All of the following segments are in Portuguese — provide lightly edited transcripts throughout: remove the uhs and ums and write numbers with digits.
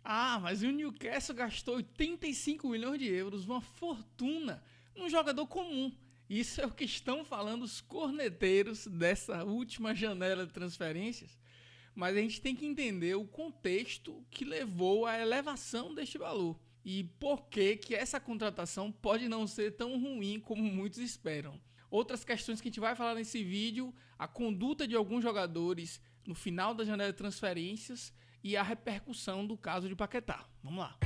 Ah, mas o Newcastle gastou 85 milhões de euros, uma fortuna, num jogador comum. Isso é o que estão falando os corneteiros dessa última janela de transferências. Mas a gente tem que entender o contexto que levou à elevação deste valor. E por que essa contratação pode não ser tão ruim como muitos esperam. Outras questões que a gente vai falar nesse vídeo, a conduta de alguns jogadores no final da janela de transferências e a repercussão do caso de Paquetá. Vamos lá.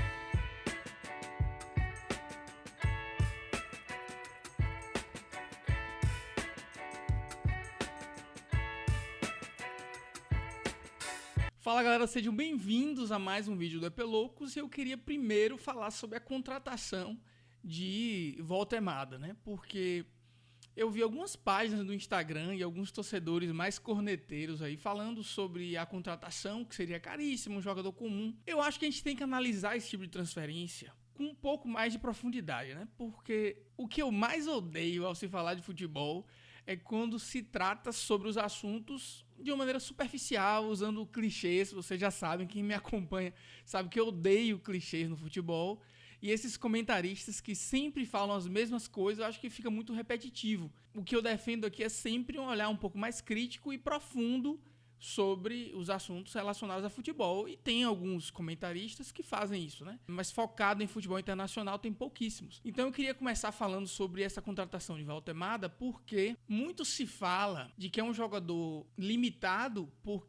Fala galera, sejam bem-vindos a mais um vídeo do EP Loucos. Eu queria primeiro falar sobre a contratação de Voltemada, né? Porque eu vi algumas páginas do Instagram e alguns torcedores mais corneteiros aí falando sobre a contratação, que seria caríssimo, um jogador comum. Eu acho que a gente tem que analisar esse tipo de transferência com um pouco mais de profundidade, né? Porque o que eu mais odeio ao se falar de futebol é quando se trata sobre os assuntos de uma maneira superficial, usando clichês. Vocês já sabem, quem me acompanha sabe que eu odeio clichês no futebol. E esses comentaristas que sempre falam as mesmas coisas, eu acho que fica muito repetitivo. O que eu defendo aqui é sempre um olhar um pouco mais crítico e profundo sobre os assuntos relacionados a futebol. E tem alguns comentaristas que fazem isso, né? Mas focado em futebol internacional tem pouquíssimos. Então eu queria começar falando sobre essa contratação de Voltemada, porque muito se fala de que é um jogador limitado por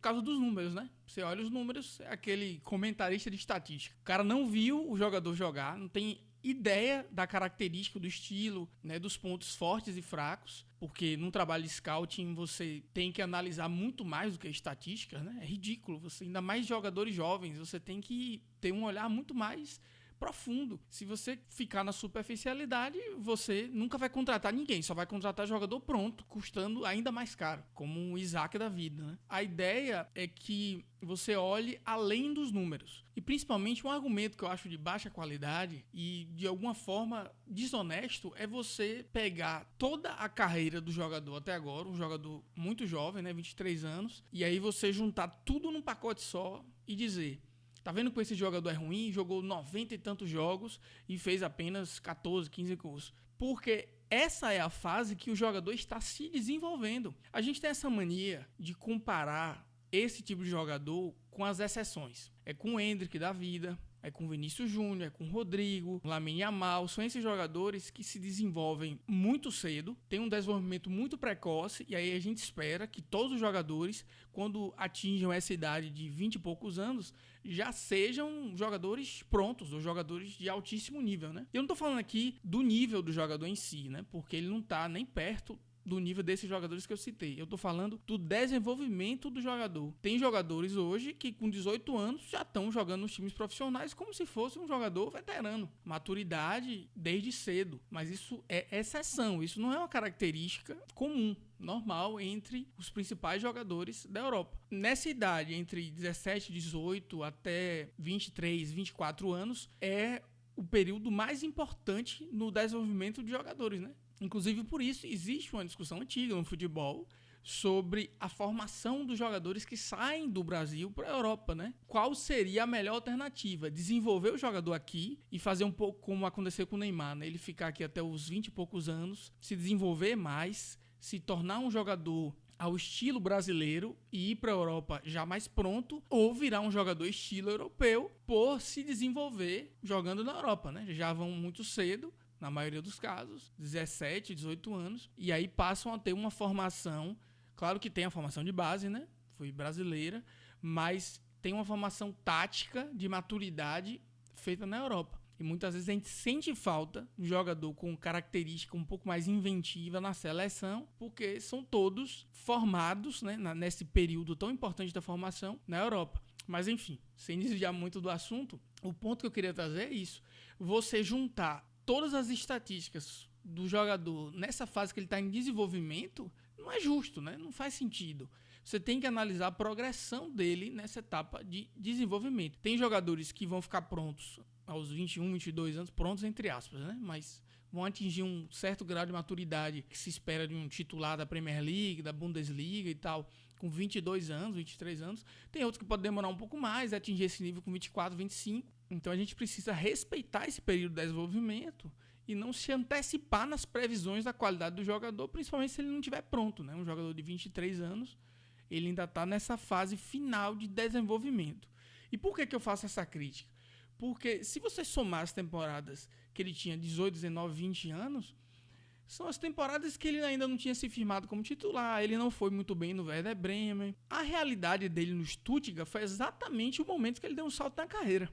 causa dos números, né? Você olha os números, é aquele comentarista de estatística. O cara não viu o jogador jogar, não tem ideia da característica, do estilo, né, dos pontos fortes e fracos, porque num trabalho de scouting você tem que analisar muito mais do que estatística, né? É ridículo, você ainda mais jogadores jovens, você tem que ter um olhar muito mais profundo. Se você ficar na superficialidade, você nunca vai contratar ninguém, só vai contratar jogador pronto, custando ainda mais caro, como o Isaac da vida, né? A ideia é que você olhe além dos números. E principalmente um argumento que eu acho de baixa qualidade e de alguma forma desonesto é você pegar toda a carreira do jogador até agora, um jogador muito jovem, né, 23 anos, e aí você juntar tudo num pacote só e dizer: tá vendo que esse jogador é ruim? Jogou 90 e tantos jogos e fez apenas 14, 15 gols. Porque essa é a fase que o jogador está se desenvolvendo. A gente tem essa mania de comparar esse tipo de jogador com as exceções. É com o Endrick da vida, é com o Vinícius Júnior, é com o Rodrigo, Lamine Yamal. São esses jogadores que se desenvolvem muito cedo, têm um desenvolvimento muito precoce, e aí a gente espera que todos os jogadores, quando atinjam essa idade de 20 e poucos anos, já sejam jogadores prontos, ou jogadores de altíssimo nível, né? Eu não tô falando aqui do nível do jogador em si, né? Porque ele não tá nem perto do nível desses jogadores que eu citei. Eu tô falando do desenvolvimento do jogador. Tem jogadores hoje que com 18 anos já estão jogando nos times profissionais como se fosse um jogador veterano. Maturidade desde cedo. Mas isso é exceção. Isso não é uma característica comum, normal entre os principais jogadores da Europa. Nessa idade, entre 17, 18 até 23, 24 anos, é o período mais importante no desenvolvimento de jogadores, né? Inclusive, por isso, existe uma discussão antiga no futebol sobre a formação dos jogadores que saem do Brasil para a Europa, né? Qual seria a melhor alternativa? Desenvolver o jogador aqui e fazer um pouco como aconteceu com o Neymar, né? Ele ficar aqui até os 20 e poucos anos, se desenvolver mais, se tornar um jogador ao estilo brasileiro e ir para a Europa já mais pronto, ou virar um jogador estilo europeu por se desenvolver jogando na Europa, né? Já vão muito cedo, na maioria dos casos, 17, 18 anos, e aí passam a ter uma formação, claro que tem a formação de base, né? Foi brasileira, mas tem uma formação tática de maturidade feita na Europa. E muitas vezes a gente sente falta de um jogador com característica um pouco mais inventiva na seleção, porque são todos formados, né, nesse período tão importante da formação na Europa. Mas enfim, sem desviar muito do assunto, o ponto que eu queria trazer é isso. Você juntar todas as estatísticas do jogador nessa fase que ele está em desenvolvimento não é justo, né? Não faz sentido. Você tem que analisar a progressão dele nessa etapa de desenvolvimento. Tem jogadores que vão ficar prontos aos 21, 22 anos, prontos entre aspas, né? Mas vão atingir um certo grau de maturidade que se espera de um titular da Premier League, da Bundesliga e tal, com 22 anos, 23 anos. Tem outros que podem demorar um pouco mais, atingir esse nível com 24, 25. Então a gente precisa respeitar esse período de desenvolvimento e não se antecipar nas previsões da qualidade do jogador, principalmente se ele não estiver pronto, né? Um jogador de 23 anos, ele ainda está nessa fase final de desenvolvimento. E por que eu faço essa crítica? Porque se você somar as temporadas que ele tinha 18, 19, 20 anos, são as temporadas que ele ainda não tinha se firmado como titular, ele não foi muito bem no Werder Bremen. A realidade dele no Stuttgart foi exatamente o momento que ele deu um salto na carreira.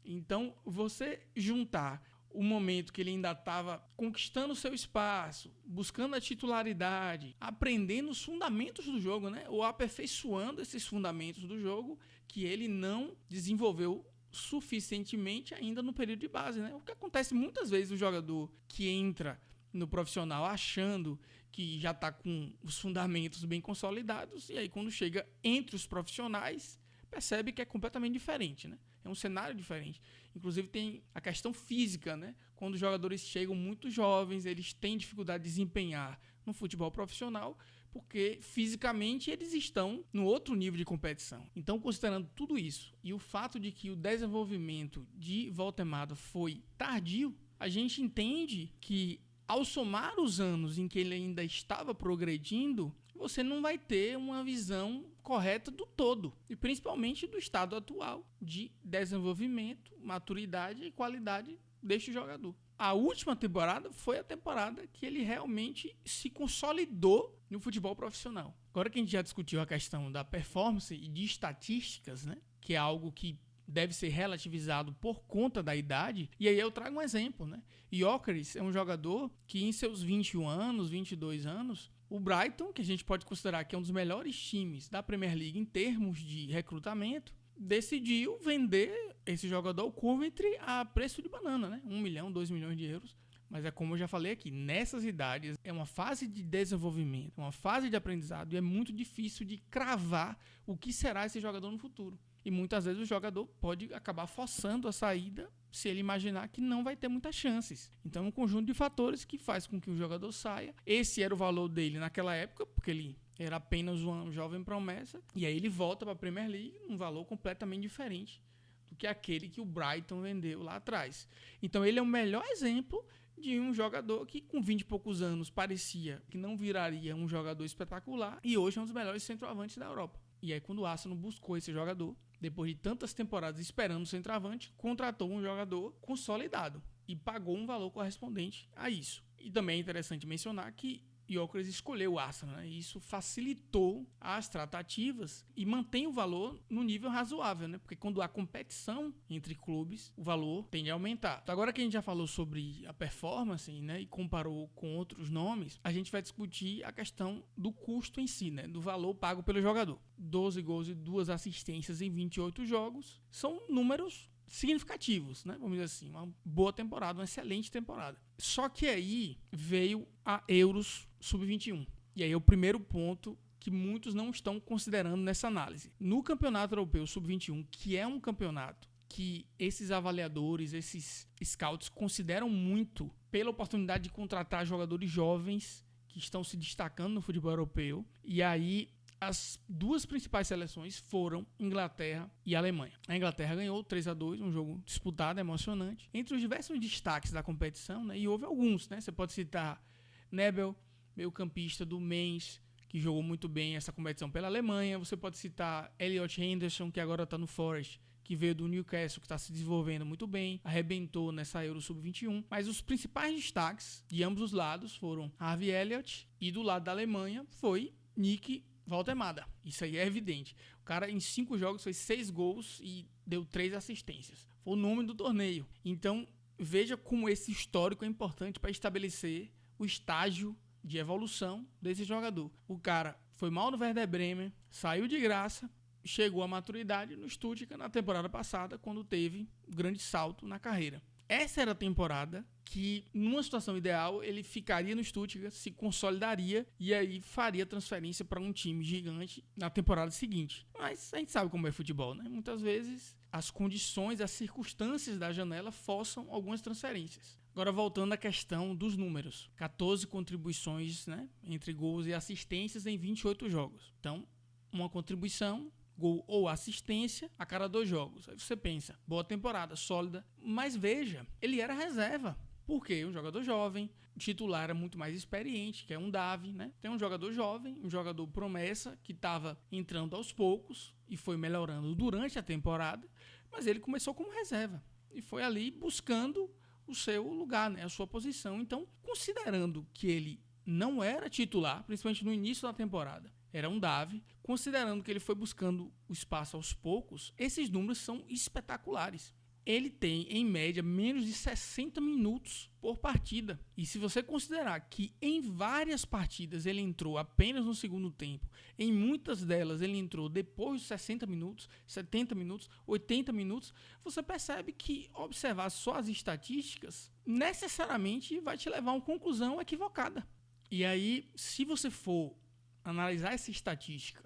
Então, você juntar o momento que ele ainda estava conquistando o seu espaço, buscando a titularidade, aprendendo os fundamentos do jogo, né? Ou aperfeiçoando esses fundamentos do jogo que ele não desenvolveu suficientemente ainda no período de base, né? O que acontece muitas vezes, o jogador que entra no profissional achando que já está com os fundamentos bem consolidados, e aí quando chega entre os profissionais, percebe que é completamente diferente, né? É um cenário diferente. Inclusive tem a questão física, né? Quando os jogadores chegam muito jovens, eles têm dificuldade de desempenhar no futebol profissional, porque fisicamente eles estão no outro nível de competição. Então, considerando tudo isso e o fato de que o desenvolvimento de Voltemada foi tardio, a gente entende que ao somar os anos em que ele ainda estava progredindo, você não vai ter uma visão correta do todo, e principalmente do estado atual de desenvolvimento, maturidade e qualidade deste jogador. A última temporada foi a temporada que ele realmente se consolidou no futebol profissional. Agora que a gente já discutiu a questão da performance e de estatísticas, né, que é algo que deve ser relativizado por conta da idade, e aí eu trago um exemplo, né? Gyökeres é um jogador que em seus 21 anos, 22 anos, o Brighton, que a gente pode considerar que é um dos melhores times da Premier League em termos de recrutamento, decidiu vender esse jogador ao Coventry a preço de banana, né? 1 milhão, 2 milhões de euros. Mas é como eu já falei aqui, nessas idades é uma fase de desenvolvimento, uma fase de aprendizado, e é muito difícil de cravar o que será esse jogador no futuro. E muitas vezes o jogador pode acabar forçando a saída se ele imaginar que não vai ter muitas chances. Então é um conjunto de fatores que faz com que o jogador saia. Esse era o valor dele naquela época, porque ele era apenas uma jovem promessa. E aí ele volta para a Premier League num valor completamente diferente do que aquele que o Brighton vendeu lá atrás. Então ele é o melhor exemplo de um jogador que com 20 e poucos anos parecia que não viraria um jogador espetacular e hoje é um dos melhores centroavantes da Europa. E aí quando o Arsenal buscou esse jogador, depois de tantas temporadas esperando o centroavante, contratou um jogador consolidado e pagou um valor correspondente a isso. E também é interessante mencionar que Gyökeres escolheu o Arsenal, né? E isso facilitou as tratativas e mantém o valor no nível razoável, né? Porque quando há competição entre clubes, o valor tende a aumentar. Então, agora que a gente já falou sobre a performance, né, e comparou com outros nomes, a gente vai discutir a questão do custo em si, né? Do valor pago pelo jogador. 12 gols e 2 assistências em 28 jogos são números significativos, né? Vamos dizer assim, uma boa temporada, uma excelente temporada. Só que aí veio a Euros Sub-21. E aí é o primeiro ponto que muitos não estão considerando nessa análise. No Campeonato Europeu Sub-21, que é um campeonato que esses avaliadores, esses scouts consideram muito pela oportunidade de contratar jogadores jovens que estão se destacando no futebol europeu, e aí as duas principais seleções foram Inglaterra e Alemanha. A Inglaterra ganhou 3-2, um jogo disputado, emocionante. Entre os diversos destaques da competição, né, e houve alguns, né? Você pode citar Nebel, meio-campista do Mainz, que jogou muito bem essa competição pela Alemanha. Você pode citar Elliot Henderson, que agora está no Forest, que veio do Newcastle, que está se desenvolvendo muito bem, arrebentou nessa Euro Sub-21. Mas os principais destaques de ambos os lados foram Harvey Elliott, e do lado da Alemanha foi Nick Voltemada. Isso aí é evidente. O cara em 5 jogos fez 6 gols e deu 3 assistências. Foi o nome do torneio. Então, veja como esse histórico é importante para estabelecer o estágio de evolução desse jogador. O cara foi mal no Werder Bremen, saiu de graça, chegou à maturidade no Stuttgart na temporada passada, quando teve um grande salto na carreira. Essa era a temporada que, numa situação ideal, ele ficaria no Stuttgart, se consolidaria e aí faria transferência para um time gigante na temporada seguinte. Mas a gente sabe como é futebol, né? Muitas vezes as condições, as circunstâncias da janela forçam algumas transferências. Agora, voltando à questão dos números. 14 contribuições, né, entre gols e assistências em 28 jogos. Então, uma contribuição, gol ou assistência a cada 2 jogos. Aí você pensa, boa temporada, sólida. Mas veja, ele era reserva. Por quê? Um jogador jovem, o titular era muito mais experiente, que é um Davi, né? Tem um jogador jovem, um jogador promessa, que estava entrando aos poucos e foi melhorando durante a temporada, mas ele começou como reserva e foi ali buscando o seu lugar, né? A sua posição. Então, considerando que ele não era titular, principalmente no início da temporada, era um Davi, considerando que ele foi buscando o espaço aos poucos, esses números são espetaculares. Ele tem, em média, menos de 60 minutos por partida. E se você considerar que em várias partidas ele entrou apenas no segundo tempo, em muitas delas ele entrou depois de 60 minutos, 70 minutos, 80 minutos, você percebe que observar só as estatísticas necessariamente vai te levar a uma conclusão equivocada. E aí, se você for analisar essa estatística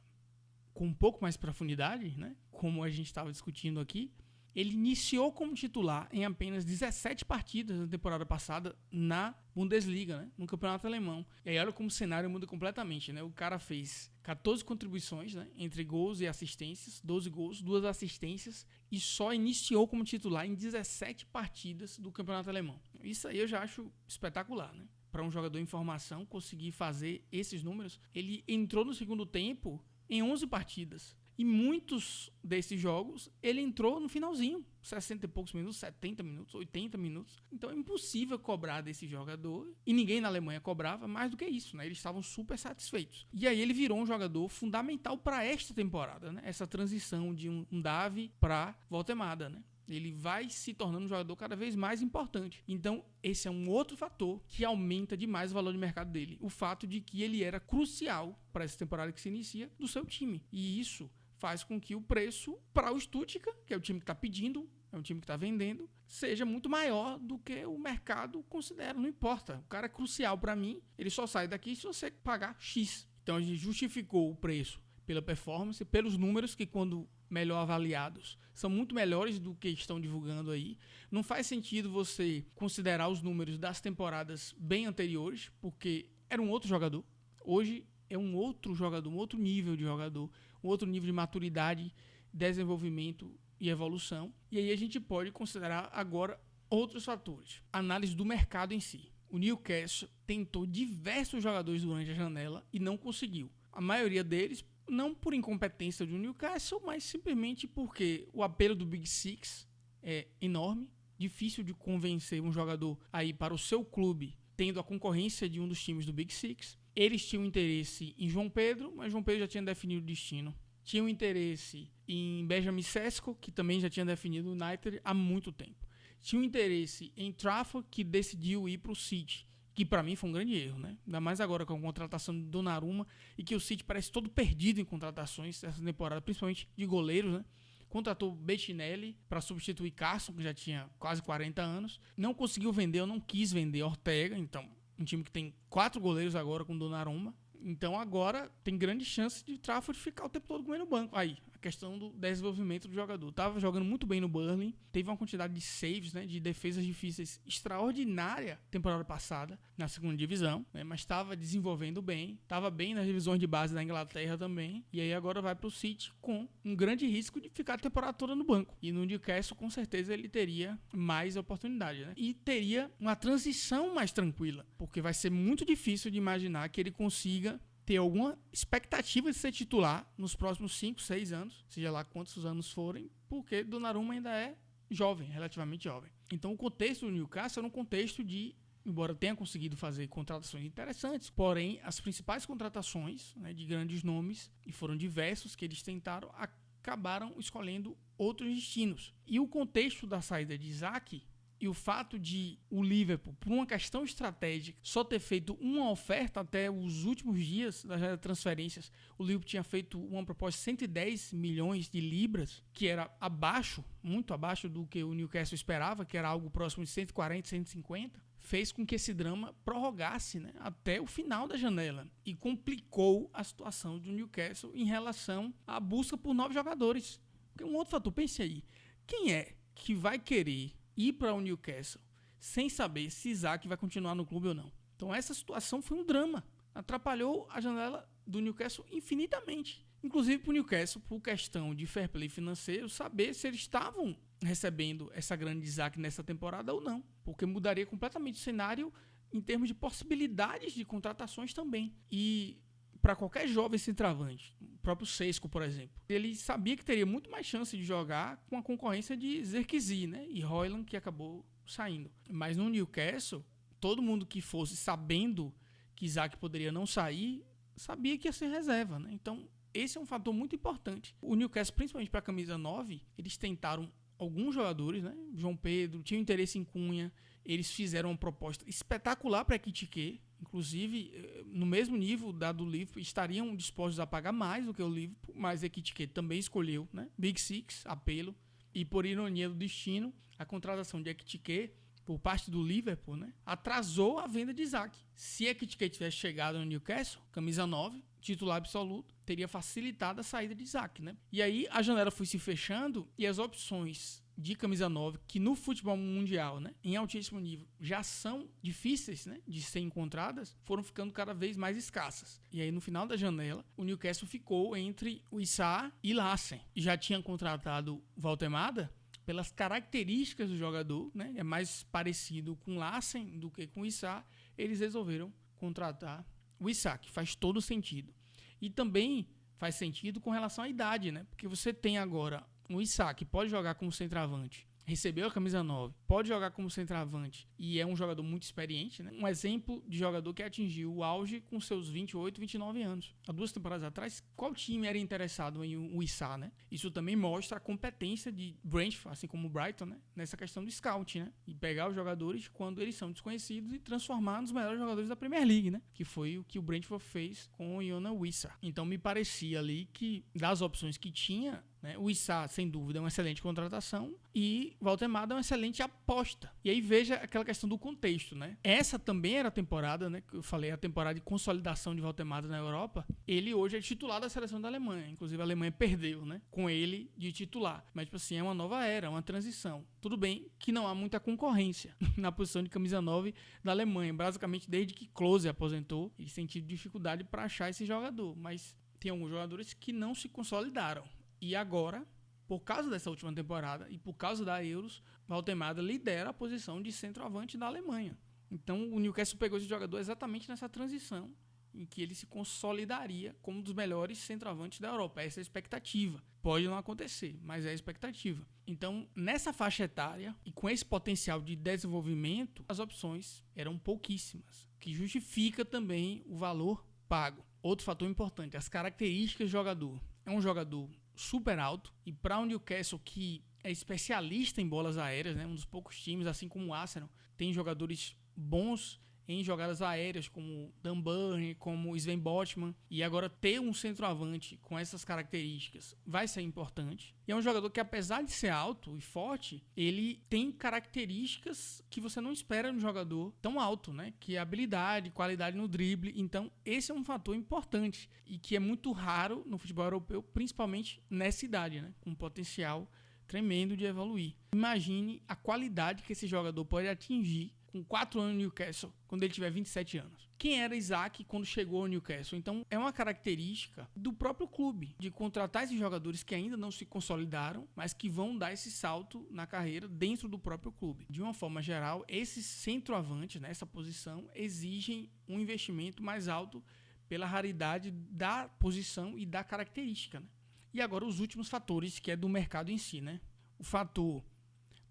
com um pouco mais profundidade, né, como a gente estava discutindo aqui, ele iniciou como titular em apenas 17 partidas na temporada passada na Bundesliga, né? No campeonato alemão. E aí olha como o cenário muda completamente, né? O cara fez 14 contribuições, né? Entre gols e assistências, 12 gols, 2 assistências, e só iniciou como titular em 17 partidas do campeonato alemão. Isso aí eu já acho espetacular, né? Para um jogador em formação conseguir fazer esses números. Ele entrou no segundo tempo em 11 partidas. E muitos desses jogos ele entrou no finalzinho, 60 e poucos minutos, 70 minutos, 80 minutos. Então é impossível cobrar desse jogador. E ninguém na Alemanha cobrava mais do que isso, né? Eles estavam super satisfeitos. E aí ele virou um jogador fundamental para esta temporada, né? Essa transição de um Davi para Voltemada, né? Ele vai se tornando um jogador cada vez mais importante. Então, esse é um outro fator que aumenta demais o valor de mercado dele. O fato de que ele era crucial para essa temporada que se inicia do seu time. E isso faz com que o preço para o Stuttgart, que é o time que está pedindo, é um time que está vendendo, seja muito maior do que o mercado considera. Não importa. O cara é crucial para mim. Ele só sai daqui se você pagar X. Então, a gente justificou o preço pela performance, pelos números que, quando melhor avaliados, são muito melhores do que estão divulgando aí. Não faz sentido você considerar os números das temporadas bem anteriores, porque era um outro jogador. Hoje é um outro jogador, um outro nível de jogador, um outro nível de maturidade, desenvolvimento e evolução. E aí a gente pode considerar agora outros fatores. Análise do mercado em si. O Newcastle tentou diversos jogadores durante a janela e não conseguiu. A maioria deles não por incompetência do Newcastle, mas simplesmente porque o apelo do Big Six é enorme, difícil de convencer um jogador a ir para o seu clube, tendo a concorrência de um dos times do Big Six. Eles tinham interesse em João Pedro, mas João Pedro já tinha definido o destino. Tinham interesse em Benjamin Sesko, que também já tinha definido o United há muito tempo. Tinham interesse em Trafford, que decidiu ir para o City, que para mim foi um grande erro, né? Ainda mais agora com a contratação do Donnarumma, e que o City parece todo perdido em contratações essa temporada, principalmente de goleiros, né? Contratou Bettinelli para substituir Carson, que já tinha quase 40 anos. Não conseguiu vender, ou não quis vender Ortega, então um time que tem 4 goleiros agora com Donnarumma. Então agora tem grande chance de Trafford ficar o tempo todo com ele no banco. Aí, a questão do desenvolvimento do jogador. Tava jogando muito bem no Burnley, teve uma quantidade de saves, né, de defesas difíceis extraordinária temporada passada na segunda divisão, né, mas estava desenvolvendo bem, estava bem nas divisões de base da Inglaterra também, e aí agora vai para o City com um grande risco de ficar a temporada toda no banco. E no Newcastle, com certeza, ele teria mais oportunidade, né? E teria uma transição mais tranquila, porque vai ser muito difícil de imaginar que ele consiga ter alguma expectativa de ser titular nos próximos 5, 6 anos, seja lá quantos anos forem, porque Donnarumma ainda é jovem, relativamente jovem. Então o contexto do Newcastle era um contexto de, embora tenha conseguido fazer contratações interessantes, porém as principais contratações, né, de grandes nomes, e foram diversos que eles tentaram, acabaram escolhendo outros destinos. E o contexto da saída de Isaac e o fato de o Liverpool, por uma questão estratégica, só ter feito uma oferta até os últimos dias das transferências, o Liverpool tinha feito uma proposta de 110 milhões de libras, que era abaixo, muito abaixo do que o Newcastle esperava, que era algo próximo de 140, 150, fez com que esse drama prorrogasse, né, até o final da janela e complicou a situação do Newcastle em relação à busca por novos jogadores. Porque um outro fator, pense aí, quem é que vai querer ir para o Newcastle sem saber se Isaac vai continuar no clube ou não? Então essa situação foi um drama, atrapalhou a janela do Newcastle infinitamente. inclusive para o Newcastle, por questão de fair play financeiro, saber se eles estavam recebendo essa grana de Isaac nessa temporada ou não, porque mudaria completamente o cenário em termos de possibilidades de contratações também. E para qualquer jovem centroavante, o próprio Sesko, por exemplo, ele sabia que teria muito mais chance de jogar com a concorrência de Zirkzee, né, e Højlund, que acabou saindo. Mas no Newcastle, todo mundo que fosse sabendo que Isaac poderia não sair, sabia que ia ser reserva, né? Então, esse é um fator muito importante. O Newcastle, principalmente para a camisa 9, eles tentaram alguns jogadores, né? João Pedro, tinham interesse em Cunha, eles fizeram uma proposta espetacular para Ekitike, inclusive no mesmo nível da do Liverpool, estariam dispostos a pagar mais do que o Liverpool, mas Ekitike também escolheu, né? Big Six, apelo, e por ironia do destino, a contratação de Ekitike por parte do Liverpool, né, atrasou a venda de Isaac. Se Ekitike tivesse chegado no Newcastle, camisa 9, titular absoluto, teria facilitado a saída de Isaac, né? E aí a janela foi se fechando e as opções de camisa 9, que no futebol mundial, né, em altíssimo nível, já são difíceis, né, de ser encontradas, foram ficando cada vez mais escassas. E aí no final da janela, o Newcastle ficou entre o Issa e Larsen. Já tinha contratado Valtemada pelas características do jogador, né, é mais parecido com Larsen do que com Issa, eles resolveram contratar o Issa, que faz todo sentido. E também faz sentido com relação à idade, né, porque você tem agora o Issa, que pode jogar como centroavante, recebeu a camisa 9, pode jogar como centroavante e é um jogador muito experiente, né? Um exemplo de jogador que atingiu o auge com seus 28, 29 anos. Há 2 temporadas atrás, qual time era interessado em o Issa, né? Isso também mostra a competência de Brentford, assim como o Brighton, né? Nessa questão do scout, né? E pegar os jogadores quando eles são desconhecidos e transformar nos melhores jogadores da Premier League, né? Que foi o que o Brentford fez com o Ionah Wissa. Então me parecia ali que das opções que tinha, né, o Issa, sem dúvida, é uma excelente contratação e Valtemada é uma excelente aposta. E aí veja aquela questão do contexto, né? Essa também era a temporada, né, que eu falei, a temporada de consolidação de Valtemada na Europa. Ele hoje é titular da seleção da Alemanha. Inclusive a Alemanha perdeu, né, com ele de titular. Mas, tipo assim, é uma nova era, uma transição. Tudo bem que não há muita concorrência na posição de camisa 9 da Alemanha. Basicamente, desde que Klose aposentou, eles têm tido dificuldade para achar esse jogador. Mas tem alguns jogadores que não se consolidaram. E agora, por causa dessa última temporada e por causa da Euros, Valtemada lidera a posição de centroavante da Alemanha. Então o Newcastle pegou esse jogador exatamente nessa transição em que ele se consolidaria como um dos melhores centroavantes da Europa. Essa é a expectativa. Pode não acontecer, mas é a expectativa. Então, nessa faixa etária e com esse potencial de desenvolvimento, as opções eram pouquíssimas, o que justifica também o valor pago. Outro fator importante, as características do jogador. É um jogador super alto, e para o Newcastle, que é especialista em bolas aéreas, né, um dos poucos times, assim como o Arsenal, tem jogadores bons em jogadas aéreas, como Dan Burn, como Sven Botman, e agora ter um centroavante com essas características vai ser importante. E é um jogador que, apesar de ser alto e forte, ele tem características que você não espera no jogador tão alto, né? Que é habilidade, qualidade no drible. Então, esse é um fator importante e que é muito raro no futebol europeu, principalmente nessa idade, né? Com um potencial tremendo de evoluir. Imagine a qualidade que esse jogador pode atingir com 4 anos no Newcastle, quando ele tiver 27 anos. Quem era Isaac quando chegou ao Newcastle? Então, é uma característica do próprio clube, de contratar esses jogadores que ainda não se consolidaram, mas que vão dar esse salto na carreira dentro do próprio clube. De uma forma geral, esses centroavantes, né, essa posição, exigem um investimento mais alto pela raridade da posição e da característica, né? E agora os últimos fatores, que é do mercado em si, né? O fator,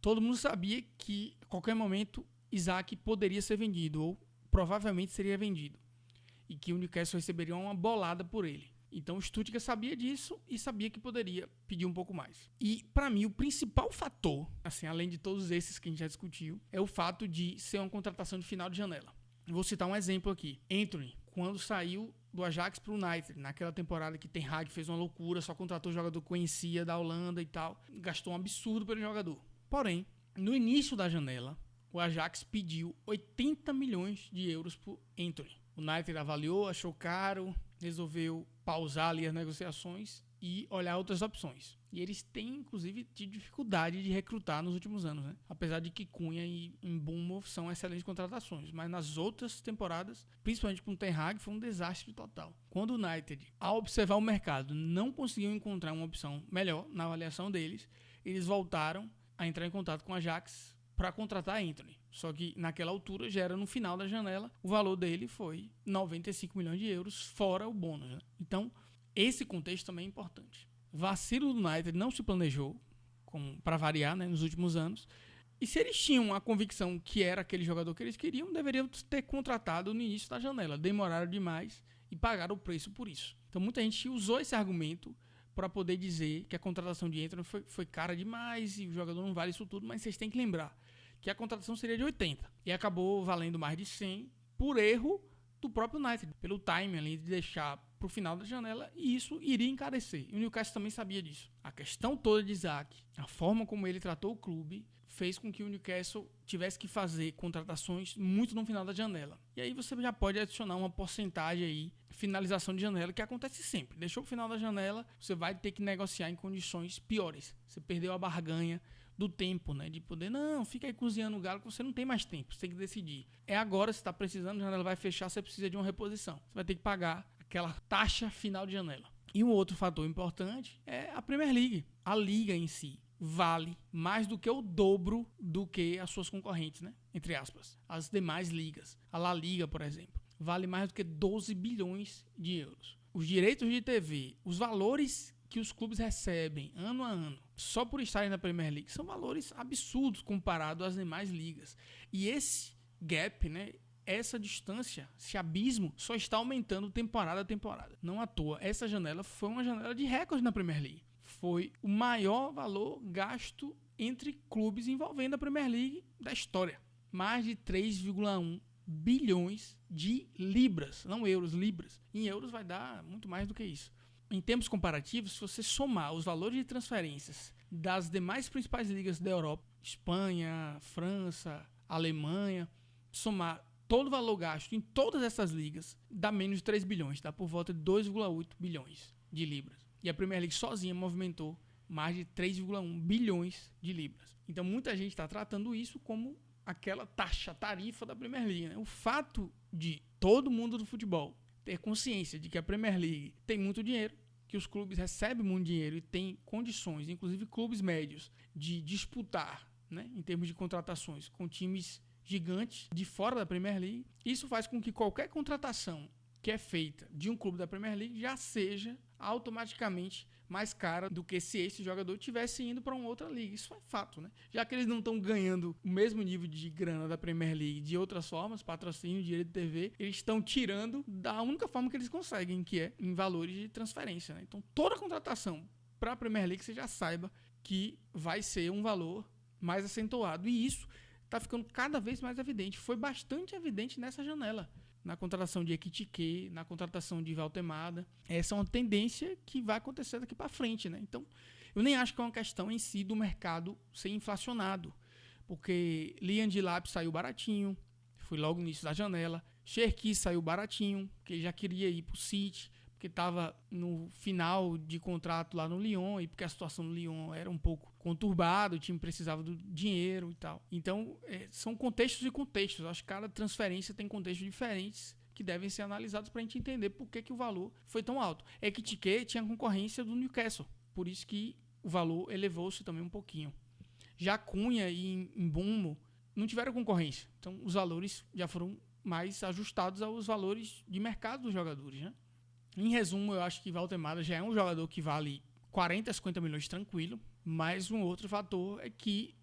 todo mundo sabia que a qualquer momento Isaac poderia ser vendido, ou provavelmente seria vendido, e que o Newcastle receberia uma bolada por ele. Então o Stuttgart sabia disso e sabia que poderia pedir um pouco mais. E para mim o principal fator, assim, além de todos esses que a gente já discutiu, é o fato de ser uma contratação de final de janela. Vou citar um exemplo aqui. Anthony, quando saiu do Ajax para o United, naquela temporada que Ten Hag fez uma loucura, só contratou jogador que conhecia da Holanda e tal, gastou um absurdo pelo jogador. Porém, no início da janela, o Ajax pediu 80 milhões de euros por Anthony. O United avaliou, achou caro, resolveu pausar ali as negociações e olhar outras opções. E eles têm, inclusive, tido dificuldade de recrutar nos últimos anos, né? Apesar de que Cunha e Mbeumo são excelentes contratações. Mas nas outras temporadas, principalmente com o Ten Hag, foi um desastre total. Quando o United, ao observar o mercado, não conseguiu encontrar uma opção melhor na avaliação deles, eles voltaram a entrar em contato com a Ajax para contratar Antony. Só que naquela altura, já era no final da janela, o valor dele foi 95 milhões de euros, fora o bônus, né? Então, esse contexto também é importante. Vacilo do United não se planejou, para variar, né, nos últimos anos. E se eles tinham a convicção que era aquele jogador que eles queriam, deveriam ter contratado no início da janela. Demoraram demais e pagaram o preço por isso. Então muita gente usou esse argumento para poder dizer que a contratação de Antony foi cara demais e o jogador não vale isso tudo, mas vocês têm que lembrar que a contratação seria de 80 e acabou valendo mais de 100 por erro do próprio United, pelo timing ali de deixar para o final da janela, e isso iria encarecer. E o Newcastle também sabia disso. A questão toda de Isaac, a forma como ele tratou o clube, fez com que o Newcastle tivesse que fazer contratações muito no final da janela. E aí você já pode adicionar uma porcentagem aí, finalização de janela, que acontece sempre. Deixou o final da janela, você vai ter que negociar em condições piores. Você perdeu a barganha do tempo, né? De poder, não, fica aí cozinhando o galo, que você não tem mais tempo, você tem que decidir. É agora, você está precisando, a janela vai fechar, você precisa de uma reposição. Você vai ter que pagar aquela taxa final de janela. E um outro fator importante é a Premier League. A liga em si vale mais do que o dobro do que as suas concorrentes, né? Entre aspas. As demais ligas. A La Liga, por exemplo, vale mais do que 12 bilhões de euros. Os direitos de TV, os valores que os clubes recebem ano a ano, só por estarem na Premier League, são valores absurdos comparado às demais ligas. E esse gap, né? Essa distância, esse abismo, só está aumentando temporada a temporada. Não à toa, essa janela foi uma janela de recorde na Premier League. Foi o maior valor gasto entre clubes envolvendo a Premier League da história. Mais de 3,1 bilhões de libras, não euros, libras. Em euros vai dar muito mais do que isso. Em termos comparativos, se você somar os valores de transferências das demais principais ligas da Europa, Espanha, França, Alemanha, somar todo o valor gasto em todas essas ligas, dá menos de 3 bilhões, dá por volta de 2,8 bilhões de libras. E a Premier League sozinha movimentou mais de 3,1 bilhões de libras. Então muita gente está tratando isso como aquela tarifa da Premier League, né? O fato de todo mundo do futebol ter consciência de que a Premier League tem muito dinheiro, que os clubes recebem muito dinheiro e têm condições, inclusive clubes médios, de disputar, né, em termos de contratações com times gigantes de fora da Premier League. Isso faz com que qualquer contratação que é feita de um clube da Premier League já seja automaticamente mais cara do que se esse jogador tivesse indo para uma outra liga. Isso é fato, né? Já que eles não estão ganhando o mesmo nível de grana da Premier League de outras formas, patrocínio, direito de TV, eles estão tirando da única forma que eles conseguem, que é em valores de transferência, né? Então toda contratação para a Premier League você já saiba que vai ser um valor mais acentuado. E isso está ficando cada vez mais evidente. Foi bastante evidente nessa janela. Na contratação de Ekitike, na contratação de Valtemada. Essa é uma tendência que vai acontecer daqui para frente, né? Então, eu nem acho que é uma questão em si do mercado ser inflacionado, porque Liam Delap saiu baratinho, foi logo no início da janela. Cherki saiu baratinho, porque ele já queria ir para o City, porque estava no final de contrato lá no Lyon, e porque a situação do Lyon era um pouco conturbada, o time precisava do dinheiro e tal. Então, são contextos e contextos. Acho que cada transferência tem contextos diferentes que devem ser analisados para a gente entender por que o valor foi tão alto. Ekitike tinha concorrência do Newcastle, por isso que o valor elevou-se também um pouquinho. Já Cunha e Mbeumo não tiveram concorrência, então os valores já foram mais ajustados aos valores de mercado dos jogadores, né? Em resumo, eu acho que Valtemada já é um jogador que vale 40, 50 milhões tranquilo, mas um outro fator é que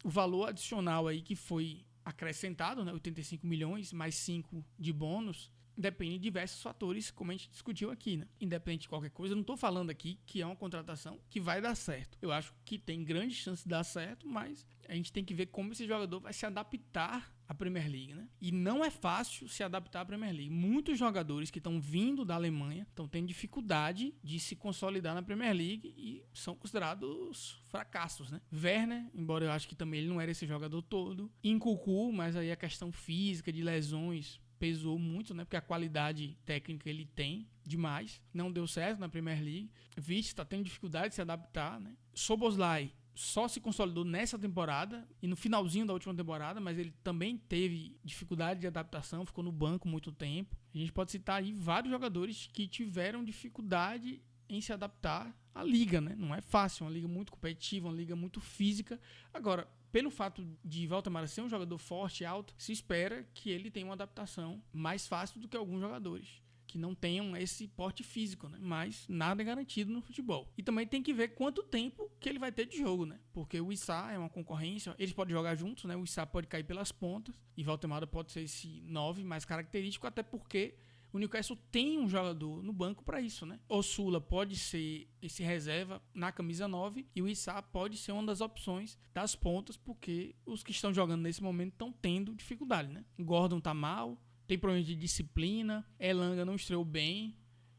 o valor adicional aí que foi acrescentado, né, 85 milhões mais 5 de bônus, depende de diversos fatores, como a gente discutiu aqui, né? Independente de qualquer coisa, eu não estou falando aqui que é uma contratação que vai dar certo. Eu acho que tem grande chance de dar certo, mas a gente tem que ver como esse jogador vai se adaptar à Premier League, né? E não é fácil se adaptar à Premier League. Muitos jogadores que estão vindo da Alemanha estão tendo dificuldade de se consolidar na Premier League e são considerados fracassos, né? Werner, embora eu acho que também ele não era esse jogador todo. Nkunku, mas aí a questão física, de lesões, pesou muito, né? Porque a qualidade técnica ele tem demais. Não deu certo na Premier League. Viche está tendo dificuldade de se adaptar, né? Szoboszlai só se consolidou nessa temporada e no finalzinho da última temporada, mas ele também teve dificuldade de adaptação, ficou no banco muito tempo. A gente pode citar aí vários jogadores que tiveram dificuldade em se adaptar à liga, né? Não é fácil, uma liga muito competitiva, uma liga muito física. Agora, pelo fato de Waldemar ser um jogador forte e alto, se espera que ele tenha uma adaptação mais fácil do que alguns jogadores que não tenham esse porte físico, né? Mas nada é garantido no futebol. E também tem que ver quanto tempo que ele vai ter de jogo, né? Porque o Issa é uma concorrência, eles podem jogar juntos, né? O Issa pode cair pelas pontas e Waldemar pode ser esse 9 mais característico, até porque o Newcastle tem um jogador no banco para isso, né? O Sula pode ser esse reserva na camisa 9 e o Issa pode ser uma das opções das pontas, porque os que estão jogando nesse momento estão tendo dificuldade, né? Gordon tá mal, tem problema de disciplina, Elanga não estreou bem,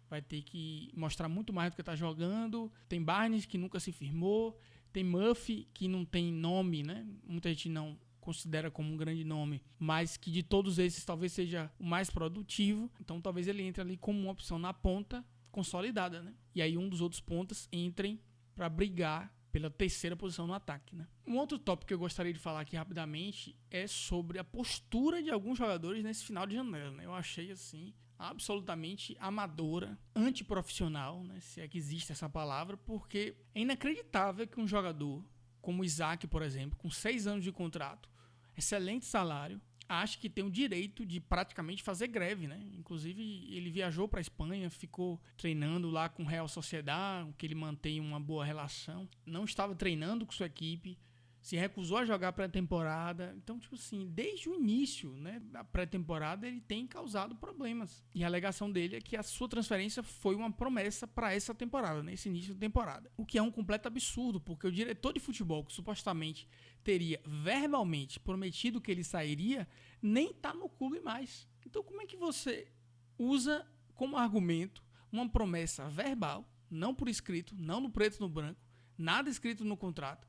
vai ter que mostrar muito mais do que tá jogando. Tem Barnes que nunca se firmou, tem Murphy que não tem nome, né? Muita gente não considera como um grande nome, mas que de todos esses talvez seja o mais produtivo. Então talvez ele entre ali como uma opção na ponta consolidada, né? E aí um dos outros pontas entrem para brigar pela terceira posição no ataque, né? Um outro tópico que eu gostaria de falar aqui rapidamente é sobre a postura de alguns jogadores nesse final de janeiro, né? Eu achei assim absolutamente amadora, antiprofissional, né? Se é que existe essa palavra, porque é inacreditável que um jogador como o Isaac, por exemplo, com 6 anos de contrato, excelente salário, acha que tem o direito de praticamente fazer greve, né? Inclusive, ele viajou para a Espanha, ficou treinando lá com o Real Sociedad, que ele mantém uma boa relação. Não estava treinando com sua equipe, se recusou a jogar pré-temporada. Então, tipo assim, desde o início, né, da pré-temporada, ele tem causado problemas. E a alegação dele é que a sua transferência foi uma promessa para essa temporada, nesse início de temporada. O que é um completo absurdo, porque o diretor de futebol, que supostamente teria verbalmente prometido que ele sairia, nem está no clube mais. Então, como é que você usa como argumento uma promessa verbal, não por escrito, não no preto no branco, nada escrito no contrato?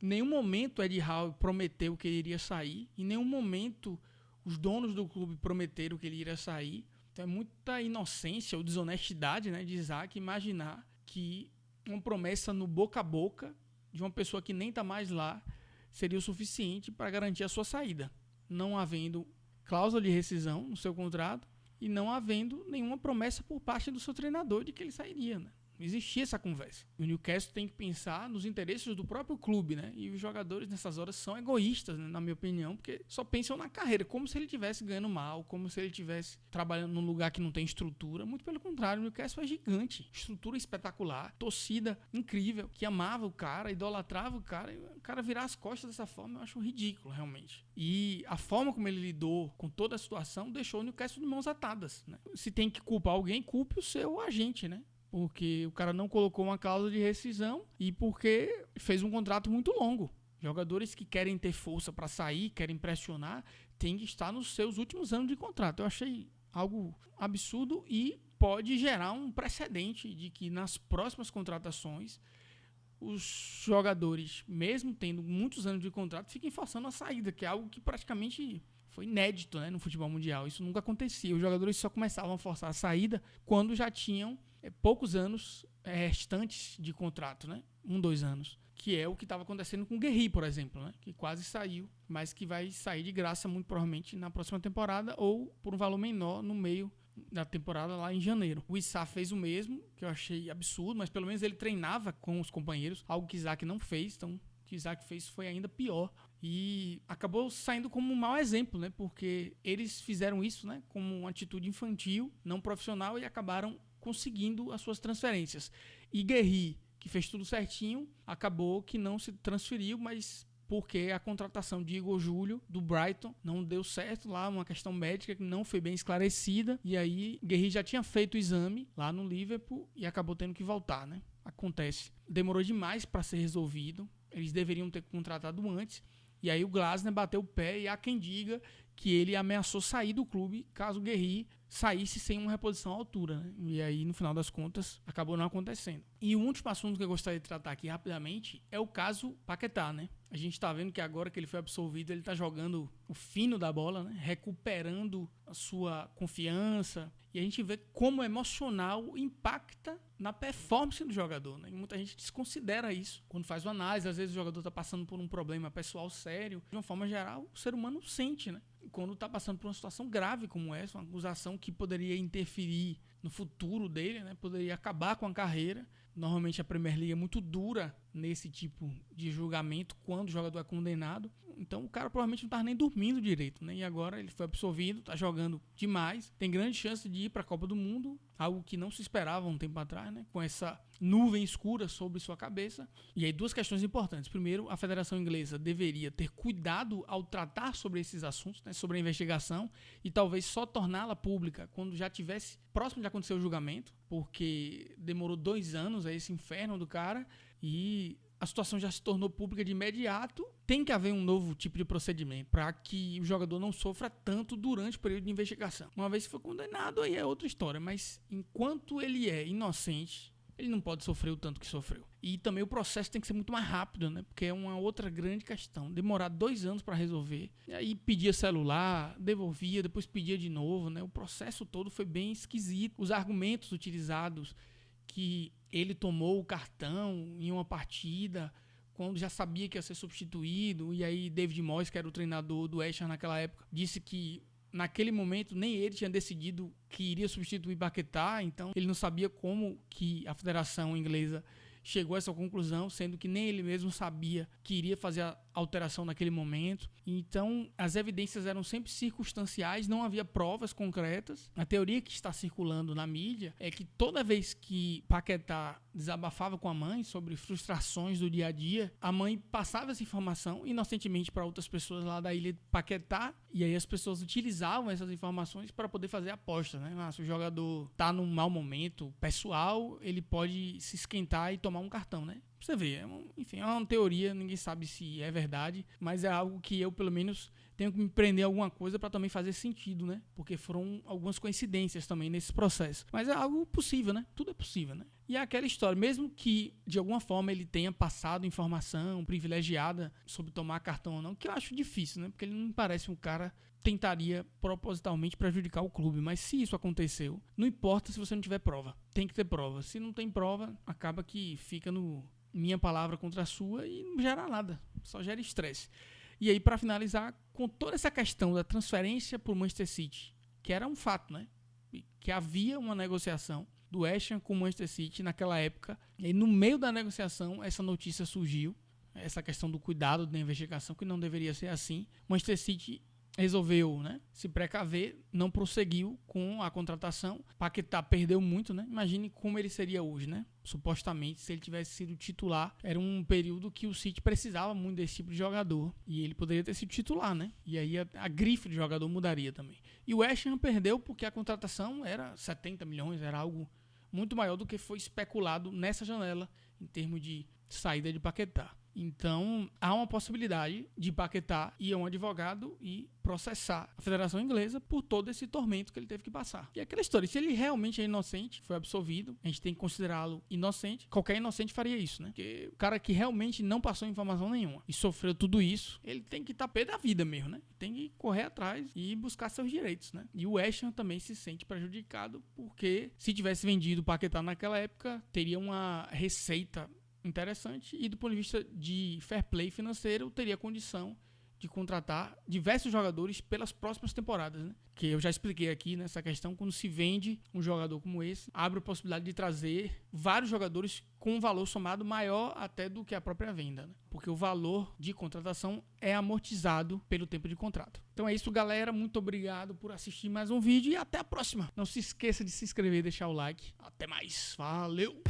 Em nenhum momento Eddie Howe prometeu que ele iria sair. Em nenhum momento os donos do clube prometeram que ele iria sair. Então é muita inocência ou desonestidade, né, de Isaac imaginar que uma promessa no boca a boca de uma pessoa que nem está mais lá seria o suficiente para garantir a sua saída. Não havendo cláusula de rescisão no seu contrato e não havendo nenhuma promessa por parte do seu treinador de que ele sairia, né? Não existia essa conversa. O Newcastle tem que pensar nos interesses do próprio clube, né? E os jogadores nessas horas são egoístas, né? Na minha opinião, porque só pensam na carreira, como se ele estivesse ganhando mal, como se ele estivesse trabalhando num lugar que não tem estrutura. Muito pelo contrário, o Newcastle é gigante, estrutura espetacular, torcida incrível, que amava o cara, idolatrava o cara, e o cara virar as costas dessa forma eu acho ridículo, realmente. E a forma como ele lidou com toda a situação deixou o Newcastle de mãos atadas, né? Se tem que culpar alguém, culpe o seu agente, né? Porque o cara não colocou uma cláusula de rescisão e porque fez um contrato muito longo. Jogadores que querem ter força para sair, querem pressionar, têm que estar nos seus últimos anos de contrato. Eu achei algo absurdo e pode gerar um precedente de que nas próximas contratações os jogadores, mesmo tendo muitos anos de contrato, fiquem forçando a saída, que é algo que praticamente foi inédito, né, no futebol mundial. Isso nunca acontecia. Os jogadores só começavam a forçar a saída quando já tinham poucos anos restantes de contrato, né? 2 anos. Que é o que estava acontecendo com o Guerri, por exemplo, né? Que quase saiu, mas que vai sair de graça muito provavelmente na próxima temporada ou por um valor menor no meio da temporada lá em janeiro. O Issa fez o mesmo, que eu achei absurdo, mas pelo menos ele treinava com os companheiros, algo que Isaac não fez, então o que Isaac fez foi ainda pior. E acabou saindo como um mau exemplo, né? Porque eles fizeram isso, né, como uma atitude infantil, não profissional, e acabaram conseguindo as suas transferências. E Guerri, que fez tudo certinho, acabou que não se transferiu, mas porque a contratação de Igor Júlio, do Brighton, não deu certo lá, uma questão médica que não foi bem esclarecida, e aí Guerri já tinha feito o exame lá no Liverpool e acabou tendo que voltar, né? Acontece. Demorou demais para ser resolvido, eles deveriam ter contratado antes, e aí o Glasner bateu o pé e há quem diga que ele ameaçou sair do clube caso o Guerri saísse sem uma reposição à altura, né? E aí, no final das contas, acabou não acontecendo. E o último assunto que eu gostaria de tratar aqui rapidamente é o caso Paquetá, né? A gente tá vendo que agora que ele foi absolvido, ele tá jogando o fino da bola, né? Recuperando a sua confiança. E a gente vê como o emocional impacta na performance do jogador, né? E muita gente desconsidera isso quando faz uma análise. Às vezes o jogador tá passando por um problema pessoal sério. De uma forma geral, o ser humano sente, né? E quando tá passando por uma situação grave como essa, uma acusação que poderia interferir no futuro dele, né? Poderia acabar com a carreira. Normalmente a Premier League é muito dura nesse tipo de julgamento quando o jogador é condenado. Então o cara provavelmente não estava nem dormindo direito, né? E agora ele foi absolvido, está jogando demais, tem grande chance de ir para a Copa do Mundo, algo que não se esperava um tempo atrás, né? Com essa nuvem escura sobre sua cabeça. E aí duas questões importantes. Primeiro, a Federação Inglesa deveria ter cuidado ao tratar sobre esses assuntos, né? Sobre a investigação, e talvez só torná-la pública quando já tivesse próximo de acontecer o julgamento, porque demorou 2 anos a esse inferno do cara e a situação já se tornou pública de imediato. Tem que haver um novo tipo de procedimento para que o jogador não sofra tanto durante o período de investigação. Uma vez que for condenado, aí é outra história, mas enquanto ele é inocente, ele não pode sofrer o tanto que sofreu. E também o processo tem que ser muito mais rápido, né? Porque é uma outra grande questão. Demorar 2 anos para resolver. E aí pedia celular, devolvia, depois pedia de novo, né? O processo todo foi bem esquisito. Os argumentos utilizados, que ele tomou o cartão em uma partida quando já sabia que ia ser substituído, e aí David Moyes, que era o treinador do West Ham naquela época, disse que naquele momento nem ele tinha decidido que iria substituir Paquetá, então ele não sabia como que a Federação Inglesa chegou a essa conclusão, sendo que nem ele mesmo sabia que iria fazer a alteração naquele momento. Então, as evidências eram sempre circunstanciais, não havia provas concretas. A teoria que está circulando na mídia é que toda vez que Paquetá desabafava com a mãe sobre frustrações do dia a dia, a mãe passava essa informação inocentemente para outras pessoas lá da ilha de Paquetá, e aí as pessoas utilizavam essas informações para poder fazer apostas, né? Se o jogador está num mau momento pessoal, ele pode se esquentar e tomar um cartão, né? Você vê, enfim, é uma teoria, ninguém sabe se é verdade, mas é algo que eu, pelo menos, tenho que me prender a alguma coisa para também fazer sentido, né? Porque foram algumas coincidências também nesse processo. Mas é algo possível, né? Tudo é possível, né? E é aquela história, mesmo que de alguma forma ele tenha passado informação privilegiada sobre tomar cartão ou não, que eu acho difícil, né? Porque ele não me parece um cara que tentaria propositalmente prejudicar o clube. Mas se isso aconteceu, não importa se você não tiver prova. Tem que ter prova. Se não tem prova, acaba que fica no minha palavra contra a sua e não gera nada. Só gera estresse. E aí, para finalizar, com toda essa questão da transferência para o Manchester City, que era um fato, né? Que havia uma negociação do West Ham com o Manchester City naquela época. E aí, no meio da negociação, essa notícia surgiu. Essa questão do cuidado da investigação, que não deveria ser assim. O Manchester City resolveu, né, se precaver, não prosseguiu com a contratação. Paquetá perdeu muito, né? Imagine como ele seria hoje, né? Supostamente, se ele tivesse sido titular, era um período que o City precisava muito desse tipo de jogador. E ele poderia ter sido titular, né? E aí a grife de jogador mudaria também. E o West Ham perdeu porque a contratação era 70 milhões, era algo muito maior do que foi especulado nessa janela em termos de saída de Paquetá. Então, há uma possibilidade de Paquetá ir a um advogado e processar a Federação Inglesa por todo esse tormento que ele teve que passar. E aquela história, se ele realmente é inocente, foi absolvido, a gente tem que considerá-lo inocente. Qualquer inocente faria isso, né? Porque o cara que realmente não passou informação nenhuma e sofreu tudo isso, ele tem que estar pé da vida mesmo, né? Tem que correr atrás e buscar seus direitos, né? E o West Ham também se sente prejudicado porque se tivesse vendido o Paquetá naquela época, teria uma receita interessante e do ponto de vista de fair play financeiro teria condição de contratar diversos jogadores pelas próximas temporadas, né? Que eu já expliquei aqui nessa questão, quando se vende um jogador como esse, abre a possibilidade de trazer vários jogadores com um valor somado maior até do que a própria venda, né? Porque o valor de contratação é amortizado pelo tempo de contrato. Então é isso, galera, muito obrigado por assistir mais um vídeo e até a próxima. Não se esqueça de se inscrever e deixar o like. Até mais, valeu!